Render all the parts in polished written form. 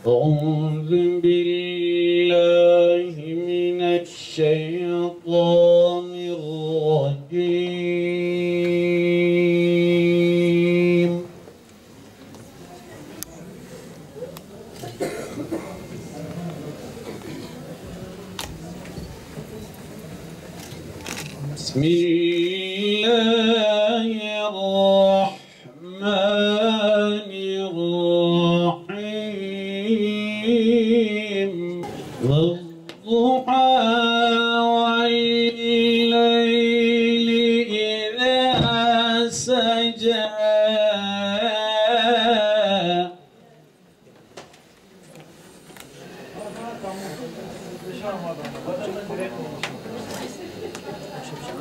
أعوذ بالله من الشيطان الرجيم. بسم الله الرحمن الرحيم. والضحى والليل إذا سجى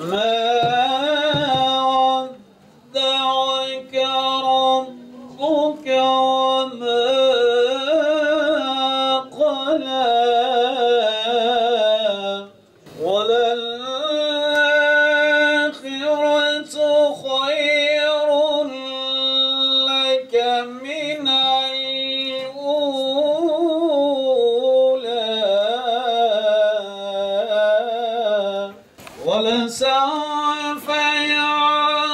ما ودعك ربك وما قلى وللآخرة خير لك من الأولى ولسوف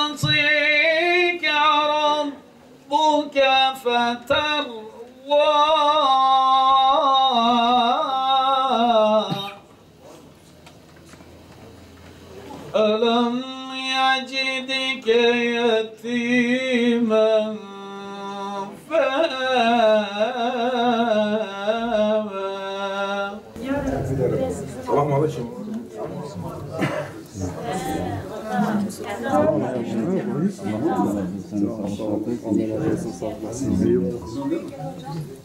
يعطيك ربك فترضى ألم يجدك يتيما فآوى. Selam aleyküm.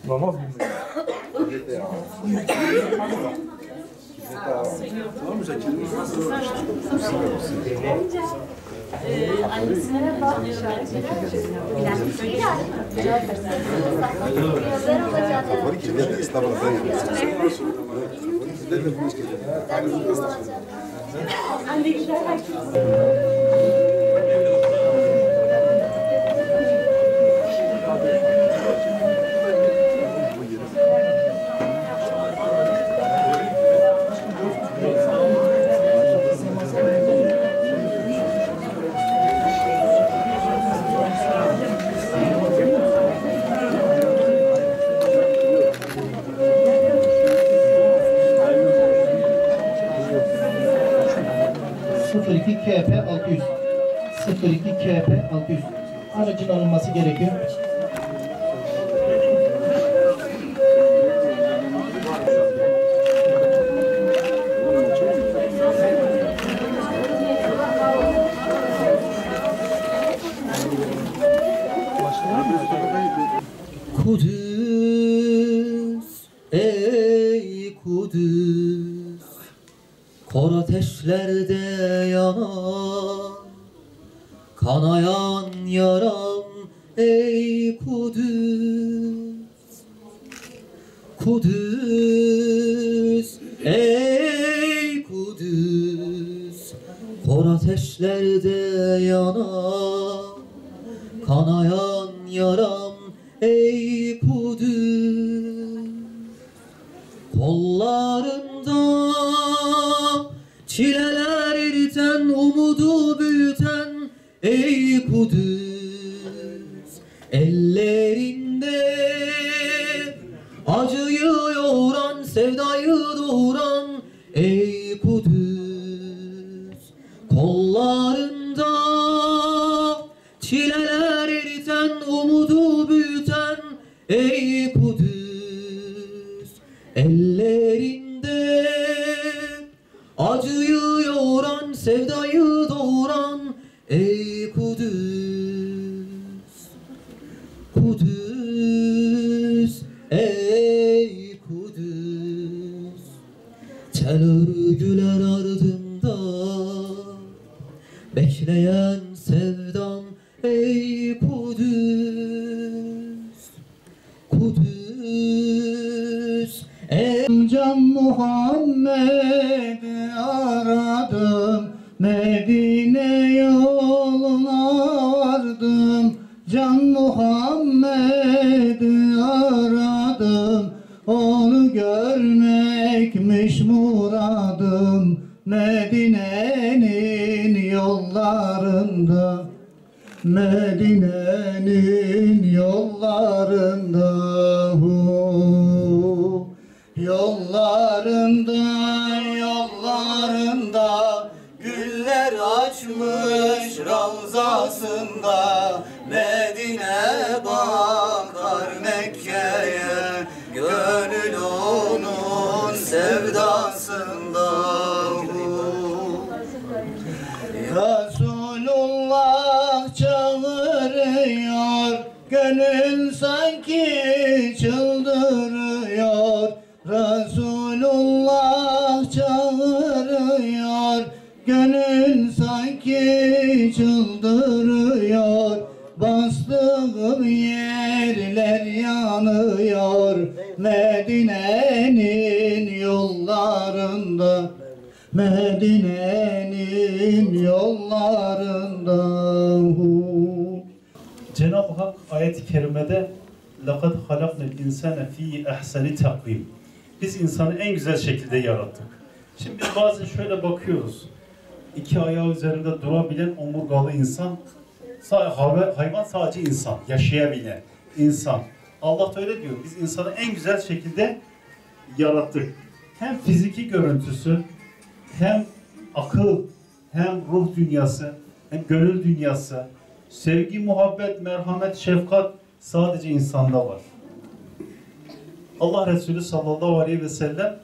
Namaz KP 600 02 KP 600 aracın alınması gerekiyor. Kudüs, ey Kudüs, kor ateşlerde yanan, kanayan yaram, ey Kudüs. Kudüs, ey Kudüs, kor ateşlerde yanan, kanayan yaram, ey Kudüs. Kollarında çileler eriten, umudu büyüten, ey Kudüs. Ellerinde acıyı yoğuran, sevdayı doğuran, ey Kudüs. Kollarında çileler eriten, umudu büyüten, ey Kudüs. Ellerinde acıyı yoğuran, sevdayı doğuran, ey Kudüs. Kudüs, ey Kudüs. Tel örgüler ardında bekleyen sevdam, ey Kudüs. Kudüs, ey Can Muhammed'i aradım, Medine yoluna vardım. Can Muhammed'i aradım, Onu görmekmiş muradım Medine'nin yollarında, Medine'nin yollarında, yollarında, yollarında güller açmış ravzasında. Medine bakar Mekke'ye, gönül onun sevdasında. Resulullah çağırıyor, gönül sanki çıldırıyor. Resulullah çağırıyor, gönül sanki çıldırıyor. Bastığım yerler yanıyor Medine'nin yollarında, Medine'nin yollarında. Cenab-ı Hak ayet-i kerimede لَقَدْ خَلَقْنَا الْاِنْسَانَ ف۪ي اَحْسَنِ تَقْوِيمٍ Biz insanı en güzel şekilde yarattık. Şimdi biz bazen şöyle bakıyoruz. İki ayağı üzerinde durabilen omurgalı insan, hayvan sadece insan, yaşayabilen insan. Allah da öyle diyor. Biz insanı en güzel şekilde yarattık. Hem fiziki görüntüsü, hem akıl, hem ruh dünyası, hem gönül dünyası, sevgi, muhabbet, merhamet, şefkat sadece insanda var. Allah Resulü sallallahu aleyhi ve sellem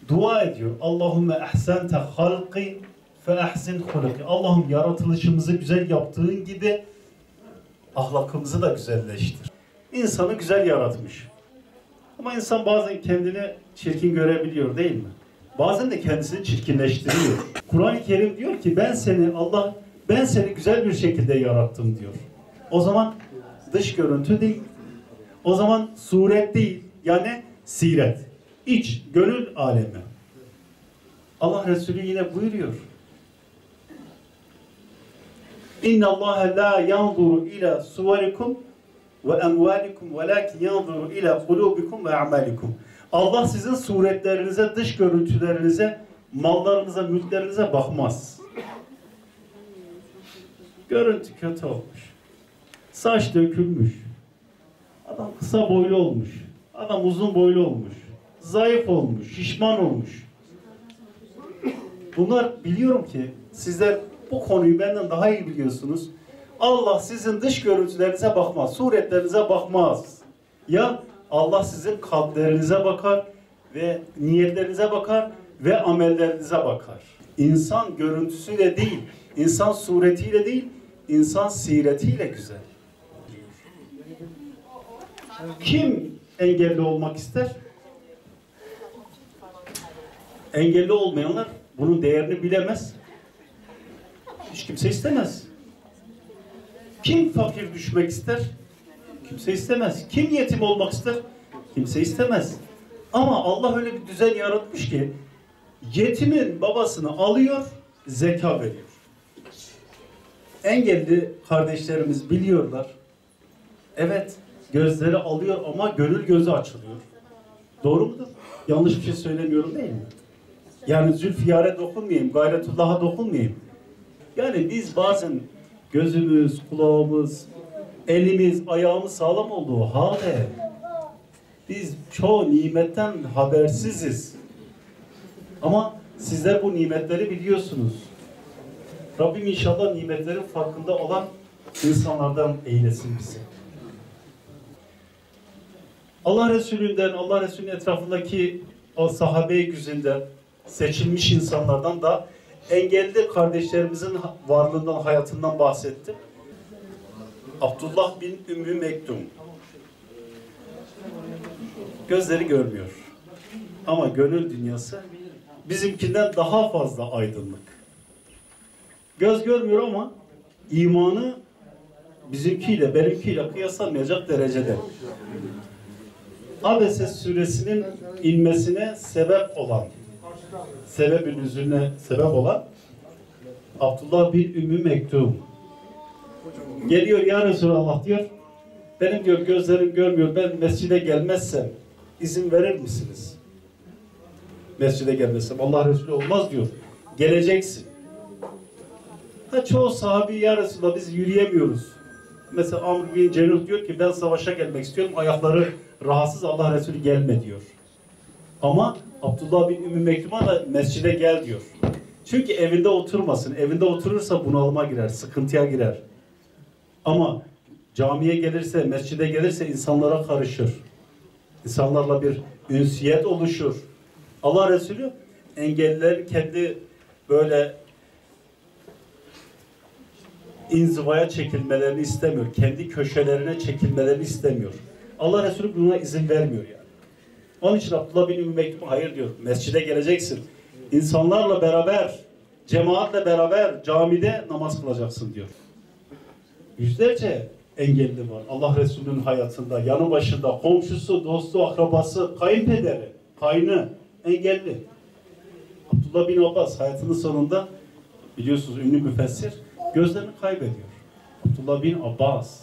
dua ediyor. Allahümme ehsente halqi fe ehsin hulqi. Allah'ım yaratılışımızı güzel yaptığın gibi ahlakımızı da güzelleştir. İnsanı güzel yaratmış. Ama insan bazen kendini çirkin görebiliyor değil mi? Bazen de kendisini çirkinleştiriyor. Kur'an-ı Kerim diyor ki ben seni güzel bir şekilde yarattım diyor. O zaman dış görüntü değil. O zaman suret değil. Yani siret. İç, gönül alemi. Allah Resulü yine buyuruyor. İnna Allah la yanzuru ila suvarikum ve emvalikum velakin yanzuru ila kulubikum ve a'malikum. Allah sizin suretlerinize, dış görüntülerinize, mallarınıza, mülklerinize bakmaz. Görüntü kötü olmuş. Saç dökülmüş. Adam kısa boylu olmuş. Adam uzun boylu olmuş. Zayıf olmuş, şişman olmuş. Bunlar biliyorum ki sizler bu konuyu benden daha iyi biliyorsunuz. Allah sizin dış görüntülerinize bakmaz, suretlerinize bakmaz. Ya Allah sizin kalplerinize bakar ve niyetlerinize bakar ve amellerinize bakar. İnsan görüntüsüyle değil, insan suretiyle değil, insan siretiyle güzel. Kim engelli olmak ister? Engelli olmayanlar bunun değerini bilemez. Hiç kimse istemez. Kim fakir düşmek ister? Kimse istemez. Kim yetim olmak ister? Kimse istemez. Ama Allah öyle bir düzen yaratmış ki yetimin babasını alıyor, zeka veriyor. Engelli kardeşlerimiz biliyorlar. Evet, gözleri alıyor ama gönül gözü açılıyor. Doğru mudur? Yanlış bir şey söylemiyorum değil mi? Yani Zülfiyar'e dokunmayayım, Gayretullah'a dokunmayayım. Yani biz bazen gözümüz, kulağımız, elimiz, ayağımız sağlam olduğu halde biz çoğu nimetten habersiziz. Ama sizler bu nimetleri biliyorsunuz. Rabbim inşallah nimetlerin farkında olan insanlardan eylesin bizi. Allah Resulü'nden, Allah Resulü'nün etrafındaki o sahabe-i güzelden, seçilmiş insanlardan da engelli kardeşlerimizin varlığından, hayatından bahsettim. Abdullah bin Ümmü Mektum. Gözleri görmüyor. Ama gönül dünyası bizimkinden daha fazla aydınlık. Göz görmüyor ama imanı bizimkiyle, benimkiyle kıyaslanmayacak derecede. Abese suresinin inmesine sebep olan, sebebin üzerine sebep olan Abdullah bin Ümmü Mektum geliyor, ya Resulallah diyor, benim diyor gözlerim görmüyor, ben mescide gelmezsem izin verir misiniz? Mescide gelmesem. Allah Resulü olmaz diyor. Geleceksin. Çoğu sahabi ya Resulallah biz yürüyemiyoruz. Mesela Amr bin Cenuh diyor ki ben savaşa gelmek istiyorum. Ayakları rahatsız, Allah Resulü gelme diyor. Ama Abdullah bin Ümmü Mektum'a da mescide gel diyor. Çünkü evinde oturmasın. Evinde oturursa bunalıma girer, sıkıntıya girer. Ama camiye gelirse, mescide gelirse insanlara karışır. İnsanlarla bir ünsiyet oluşur. Allah Resulü engelliler kendi böyle inzivaya çekilmelerini istemiyor. Kendi köşelerine çekilmelerini istemiyor. Allah Resulü buna izin vermiyor yani. Onun için Abdullah bin Ümmü Mektum hayır diyor. Mescide geleceksin. İnsanlarla beraber, cemaatle beraber camide namaz kılacaksın diyor. Yüzlerce engelli var. Allah Resulü'nün hayatında, yanı başında, komşusu, dostu, akrabası, kayınpederi, kaynı, engelli. Abdullah bin Abbas hayatının sonunda biliyorsunuz ünlü müfessir gözlerini kaybediyor. Abdullah bin Abbas.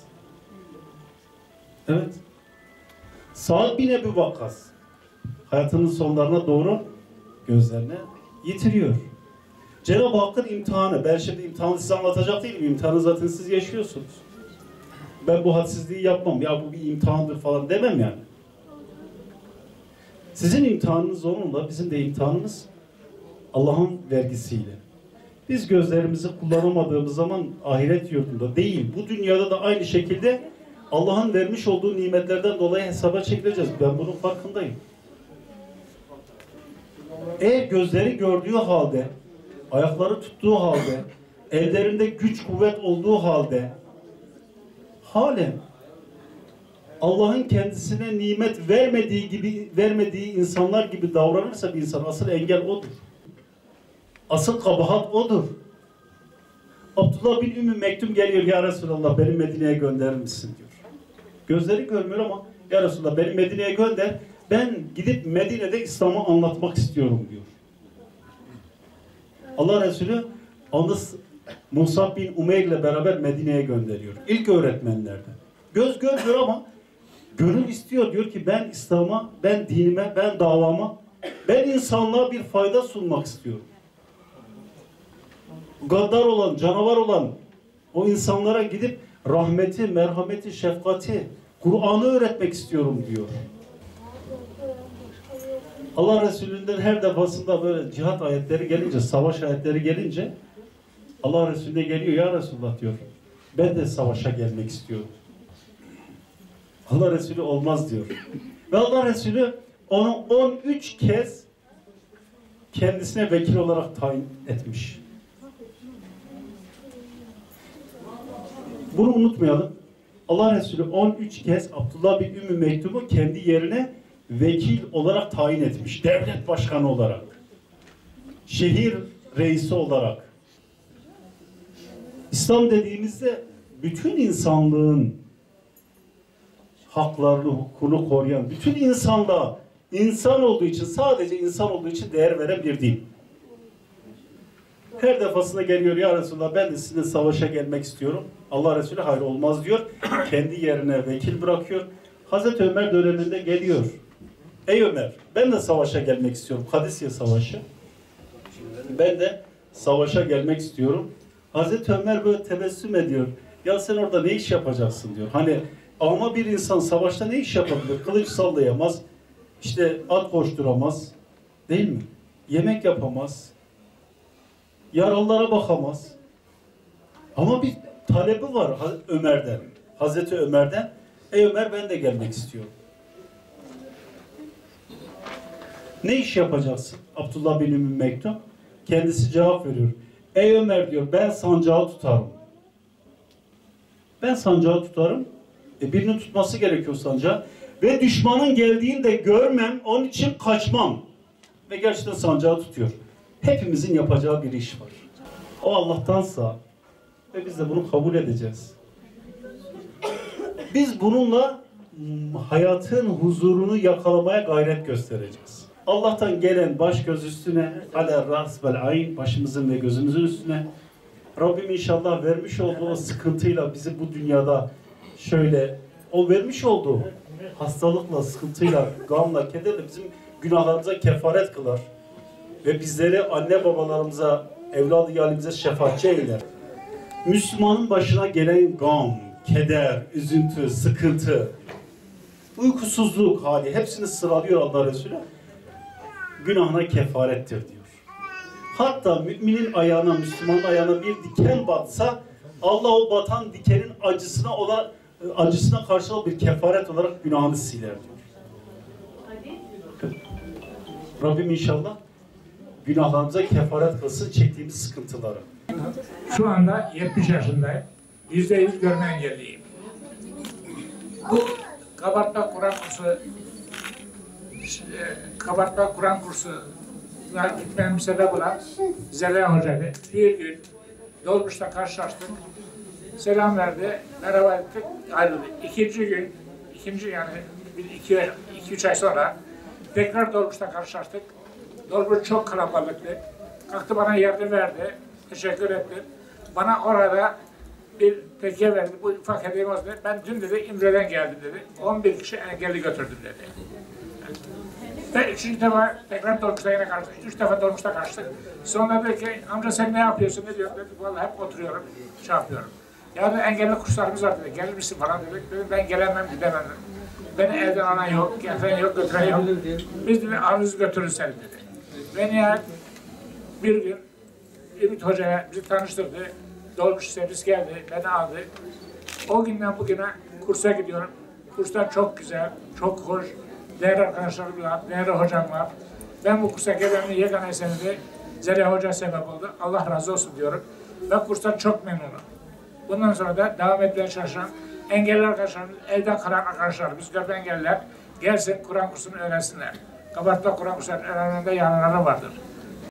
Evet. Sa'd bin Ebu Vakkas hayatının sonlarına doğru gözlerini yitiriyor. Cenab-ı Hakk'ın imtihanı. Ben şimdi imtihanı size anlatacak değilim. İmtihanı zaten siz yaşıyorsunuz. Ben bu hadsizliği yapmam. Ya bu bir imtihandır falan demem yani. Sizin imtihanınız onunla, bizim de imtihanımız Allah'ın vergisiyle. Biz gözlerimizi kullanamadığımız zaman ahiret yurdunda değil, bu dünyada da aynı şekilde Allah'ın vermiş olduğu nimetlerden dolayı hesaba çekileceğiz. Ben bunun farkındayım. Eğer gözleri gördüğü halde, ayakları tuttuğu halde, ellerinde güç kuvvet olduğu halde halen Allah'ın kendisine nimet vermediği insanlar gibi davranırsa bir insan, asıl engel odur. Asıl kabahat odur. Abdullah bin Ümmü Mektum geliyor, ya Resulallah beni Medine'ye gönderir misin diyor. Gözleri görmüyor ama ya Resulallah beni Medine'ye gönder, ben gidip Medine'de İslam'ı anlatmak istiyorum diyor. Allah Resulü onu Musab bin Umeyr ile beraber Medine'ye gönderiyor. İlk öğretmenlerden. Göz görmüyor ama gönül istiyor. Diyor ki ben İslam'a, ben dinime, ben davama, ben insanlığa bir fayda sunmak istiyorum. Gaddar olan, canavar olan o insanlara gidip rahmeti, merhameti, şefkati, Kur'an'ı öğretmek istiyorum diyor. Allah Resulü'nden her defasında böyle cihat ayetleri gelince, savaş ayetleri gelince Allah Resulü'ne geliyor, ya Resulullah diyor. Ben de savaşa gelmek istiyorum. Allah Resulü olmaz diyor. Ve Allah Resulü onu 13 kez kendisine vekil olarak tayin etmiş. Bunu unutmayalım. Allah Resulü 13 kez Abdullah bin Ümmü Mektum'u kendi yerine vekil olarak tayin etmiş. Devlet başkanı olarak. Şehir reisi olarak. İslam dediğimizde bütün insanlığın haklarını, hukukunu koruyan, bütün insanlığa insan olduğu için, sadece insan olduğu için değer veren bir din. Her defasında geliyor, ya Resulallah ben de sizinle savaşa gelmek istiyorum. Allah Resulü hayır olmaz diyor. Kendi yerine vekil bırakıyor. Hazreti Ömer döneminde geliyor. Ey Ömer, ben de savaşa gelmek istiyorum. Kadisiye Savaşı. Ben de savaşa gelmek istiyorum. Hazreti Ömer böyle tebessüm ediyor. Ya sen orada ne iş yapacaksın diyor. Hani ama bir insan savaşta ne iş yapabilir? Kılıç sallayamaz. İşte at koşturamaz. Değil mi? Yemek yapamaz. Yaralılara bakamaz. Ama bir talebi var Ömer'den. Hazreti Ömer'den. Ey Ömer ben de gelmek istiyorum. Ne iş yapacaksın? Abdullah bin Ümmü Mektum. Kendisi cevap veriyor. Ey Ömer diyor ben sancağı tutarım. Ben sancağı tutarım. Birinin tutması gerekiyor sancağı. Ve düşmanın geldiğinde görmem, onun için kaçmam. Ve gerçekten sancağı tutuyor. Hepimizin yapacağı bir iş var. O Allah'tansa ve biz de bunu kabul edeceğiz. Biz bununla hayatın huzurunu yakalamaya gayret göstereceğiz. Allah'tan gelen baş göz üstüne, ala ras vel ayn, başımızın ve gözümüzün üstüne. Rabbim inşallah vermiş olduğu o sıkıntıyla bizi bu dünyada şöyle, o vermiş olduğu hastalıkla, sıkıntıyla, gamla, kederle bizim günahlarımıza kefaret kılar. Ve bizleri anne babalarımıza, evladı yalimize şefaatçi eyler. Müslümanın başına gelen gam, keder, üzüntü, sıkıntı, uykusuzluk hali hepsini sıralıyor Allah Resulü. Günahına kefarettir diyor. Hatta müminin ayağına, Müslümanın ayağına bir diken batsa Allah o batan dikenin acısına karşı bir kefaret olarak günahını siler diyor. Rabbim inşallah günahlarımıza kefaret kılsın çektiğimiz sıkıntıları. Şu anda 70 yaşındayım. %100 görme engelliyim. Bu kabartma Kur'an kursuna gitmemin sebep olan Zeliha Hoca'ydı. Bir gün dolmuşta karşılaştık. Selam verdi, merhaba ettik, ayrıldık. İkinci gün, yani 2-3 ay sonra tekrar dolmuşta karşılaştık. Dolmuş çok kalabalıktı. Kalktı bana yardım verdi, teşekkür ettim. Bana orada bir tekke verdi, bu ufak hediyem olsun dedi. Ben dün dedi İmre'den geldim dedi. 11 kişi engelli götürdüm dedi. Ve 3. defa tekrar dolmuşta yine karşılaştık. 3 defa dolmuşta karşılaştık. Sonra dedi ki amca sen ne yapıyorsun, ne diyorsun dedi. Vallahi hep oturuyorum, şey yapıyorum. Ya da engelli kurslarımız var dedi. Gelir misin falan dedi. Dedim ben gelemem, gidemem. Beni evden alan yok, getiren yok, götüren yok. Biz dedi arınızı götürürüz seni dedi. Ve nihayet bir gün Ümit Hoca'ya bizi tanıştırdı. Dolmuş servis geldi, beni aldı. O günden bugüne kursa gidiyorum. Kurslar çok güzel, çok hoş. Değerli arkadaşlarım var, değerli hocam var. Ben bu kursa gelenin yegane senedi Zeliha Hoca sebep oldu. Allah razı olsun diyorum. Ve kurstan çok memnunum. Bundan sonra da devam etmeye çalışan engelli arkadaşlarımız, evden kalan arkadaşlarımız, görme engelliler gelsin Kur'an kursunu öğrensinler. Kabartma Kur'an kurslarının öğrenmede yanları vardır.